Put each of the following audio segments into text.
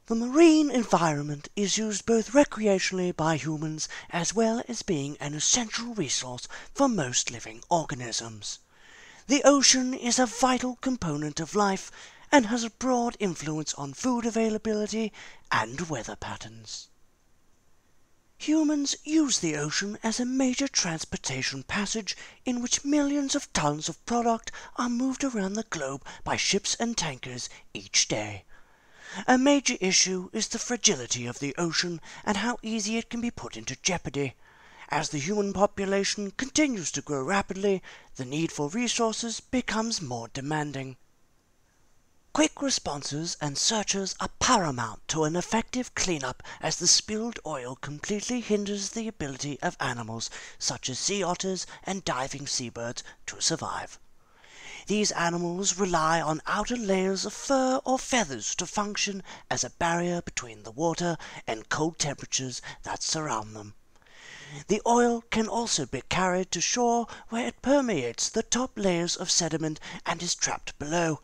The marine environment is used both recreationally by humans as well as being an essential resource for most living organisms. The ocean is a vital component of life and has a broad influence on food availability and weather patterns. Humans use the ocean as a major transportation passage in which millions of tons of product are moved around the globe by ships and tankers each day. A major issue is the fragility of the ocean and how easy it can be put into jeopardy. As the human population continues to grow rapidly, the need for resources becomes more demanding. Quick responses and searches are paramount to an effective cleanup, as the spilled oil completely hinders the ability of animals such as sea otters and diving seabirds to survive. These animals rely on outer layers of fur or feathers to function as a barrier between the water and cold temperatures that surround them. The oil can also be carried to shore, where it permeates the top layers of sediment and is trapped below,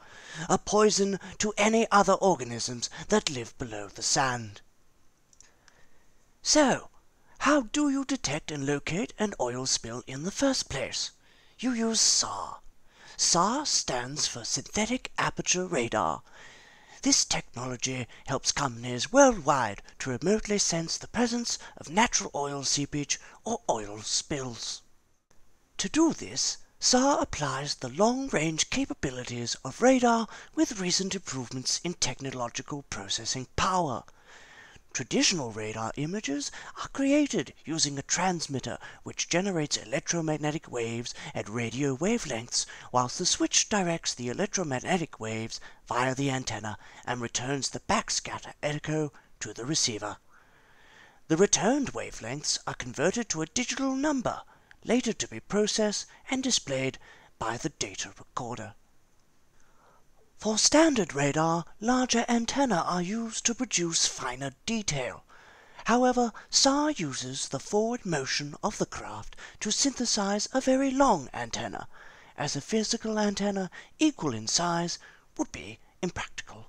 a poison to any other organisms that live below the sand. So, how do you detect and locate an oil spill in the first place? You use SAR. SAR stands for Synthetic Aperture Radar. This technology helps companies worldwide to remotely sense the presence of natural oil seepage or oil spills. To do this, SAR applies the long-range capabilities of radar with recent improvements in technological processing power. Traditional radar images are created using a transmitter which generates electromagnetic waves at radio wavelengths, whilst the switch directs the electromagnetic waves via the antenna and returns the backscatter echo to the receiver. The returned wavelengths are converted to a digital number, later to be processed and displayed by the data recorder. For standard radar, larger antennae are used to produce finer detail. However, SAR uses the forward motion of the craft to synthesize a very long antenna, as a physical antenna equal in size would be impractical.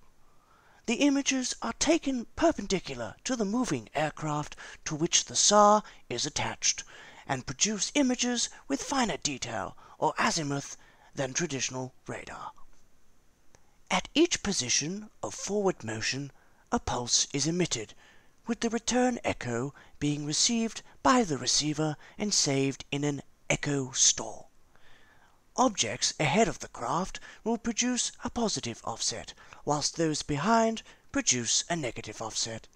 The images are taken perpendicular to the moving aircraft to which the SAR is attached, and produce images with finer detail or azimuth than traditional radar. At each position of forward motion, a pulse is emitted, with the return echo being received by the receiver and saved in an echo store. Objects ahead of the craft will produce a positive offset, whilst those behind produce a negative offset.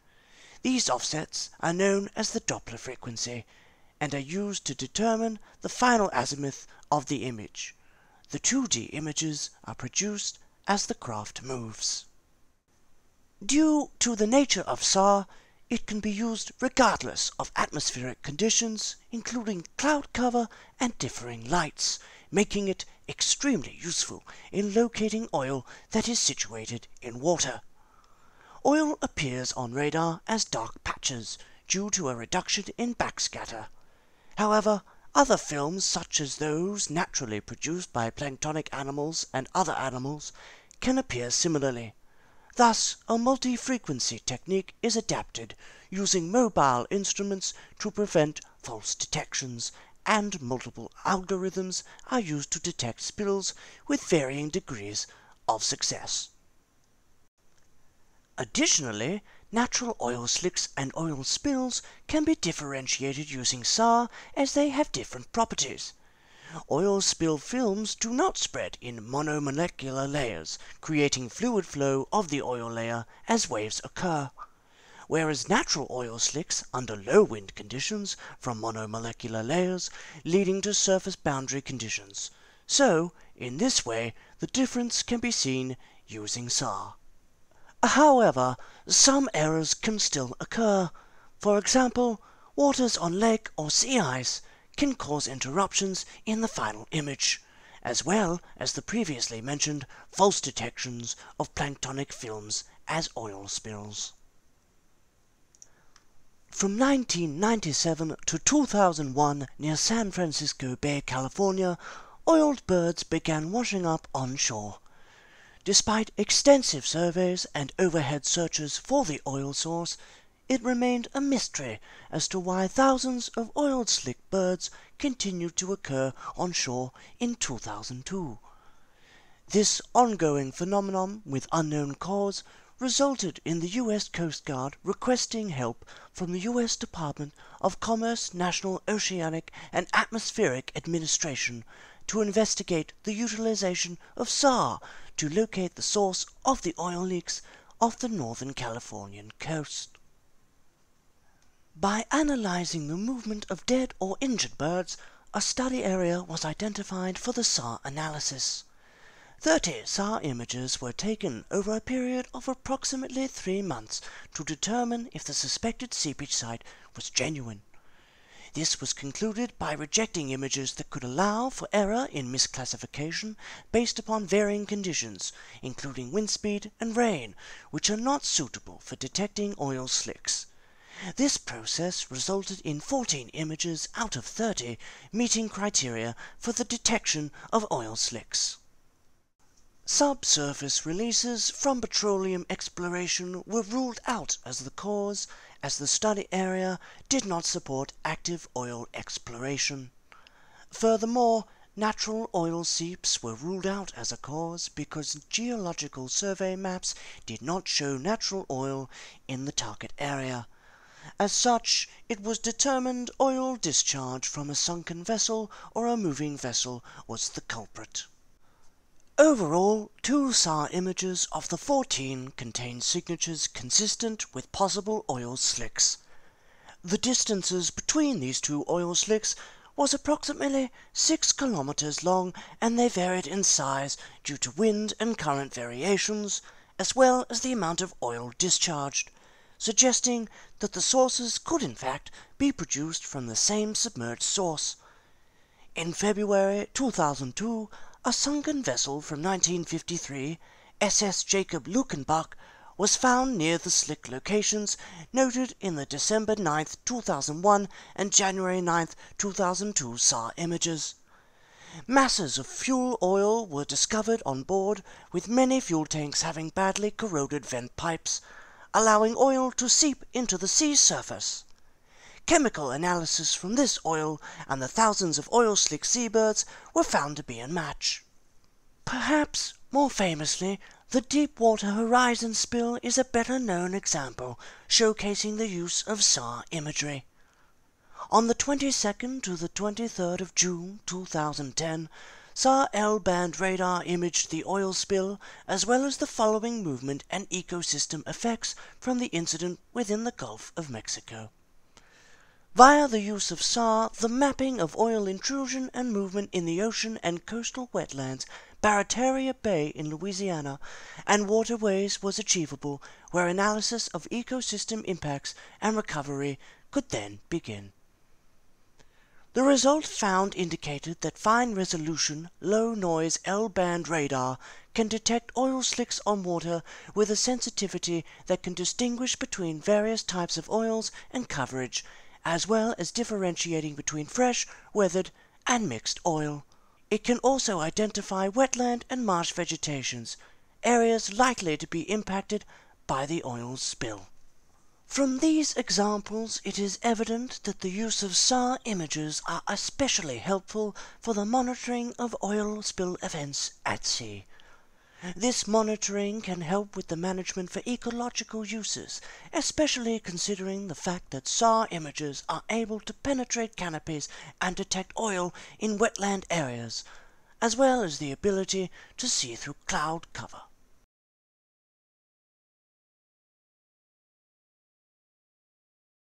These offsets are known as the Doppler frequency, and are used to determine the final azimuth of the image. The 2D images are produced as the craft moves. Due to the nature of SAR, it can be used regardless of atmospheric conditions, including cloud cover and differing lights, making it extremely useful in locating oil that is situated in water. Oil appears on radar as dark patches due to a reduction in backscatter. However, other films, such as those naturally produced by planktonic animals and other animals, can appear similarly. Thus, a multi-frequency technique is adapted, using mobile instruments to prevent false detections, and multiple algorithms are used to detect spills with varying degrees of success. Additionally, natural oil slicks and oil spills can be differentiated using SAR, as they have different properties. Oil spill films do not spread in monomolecular layers, creating fluid flow of the oil layer as waves occur, whereas natural oil slicks under low wind conditions from monomolecular layers, leading to surface boundary conditions. So, in this way, the difference can be seen using SAR. However, some errors can still occur. For example, waters on lake or sea ice can cause interruptions in the final image, as well as the previously mentioned false detections of planktonic films as oil spills. From 1997 to 2001, near San Francisco Bay, California, oiled birds began washing up on shore. Despite extensive surveys and overhead searches for the oil source, it remained a mystery as to why thousands of oil slick birds continued to occur on shore in 2002. This ongoing phenomenon with unknown cause resulted in the U.S. Coast Guard requesting help from the U.S. Department of Commerce National Oceanic and Atmospheric Administration to investigate the utilization of SAR to locate the source of the oil leaks off the Northern Californian coast. By analyzing the movement of dead or injured birds, a study area was identified for the SAR analysis. 30 SAR images were taken over a period of approximately 3 months to determine if the suspected seepage site was genuine. This was concluded by rejecting images that could allow for error in misclassification based upon varying conditions, including wind speed and rain, which are not suitable for detecting oil slicks. This process resulted in 14 images out of 30 meeting criteria for the detection of oil slicks. Subsurface releases from petroleum exploration were ruled out as the cause, as the study area did not support active oil exploration. Furthermore, natural oil seeps were ruled out as a cause because geological survey maps did not show natural oil in the target area. As such, it was determined oil discharge from a sunken vessel or a moving vessel was the culprit. Overall, 2 SAR images of the 14 contained signatures consistent with possible oil slicks. The distances between these 2 oil slicks was approximately 6 kilometers long, and they varied in size due to wind and current variations, as well as the amount of oil discharged, suggesting that the sources could in fact be produced from the same submerged source. In February 2002, a sunken vessel from 1953, SS Jacob Lukenbach, was found near the slick locations noted in the December 9, 2001 and January 9, 2002 SAR images. Masses of fuel oil were discovered on board, with many fuel tanks having badly corroded vent pipes, allowing oil to seep into the sea surface. Chemical analysis from this oil and the thousands of oil slick seabirds were found to be a match. Perhaps more famously, the Deepwater Horizon spill is a better known example showcasing the use of SAR imagery. On the 22nd to the 23rd of June 2010, SAR L-band radar imaged the oil spill as well as the following movement and ecosystem effects from the incident within the Gulf of Mexico. Via the use of SAR, the mapping of oil intrusion and movement in the ocean and coastal wetlands, Barataria Bay in Louisiana, and waterways was achievable, where analysis of ecosystem impacts and recovery could then begin. The result found indicated that fine-resolution, low-noise L-band radar can detect oil slicks on water with a sensitivity that can distinguish between various types of oils and coverage, as well as differentiating between fresh, weathered, and mixed oil. It can also identify wetland and marsh vegetations, areas likely to be impacted by the oil spill. From these examples, it is evident that the use of SAR images are especially helpful for the monitoring of oil spill events at sea. This monitoring can help with the management for ecological uses, especially considering the fact that SAR images are able to penetrate canopies and detect oil in wetland areas, as well as the ability to see through cloud cover.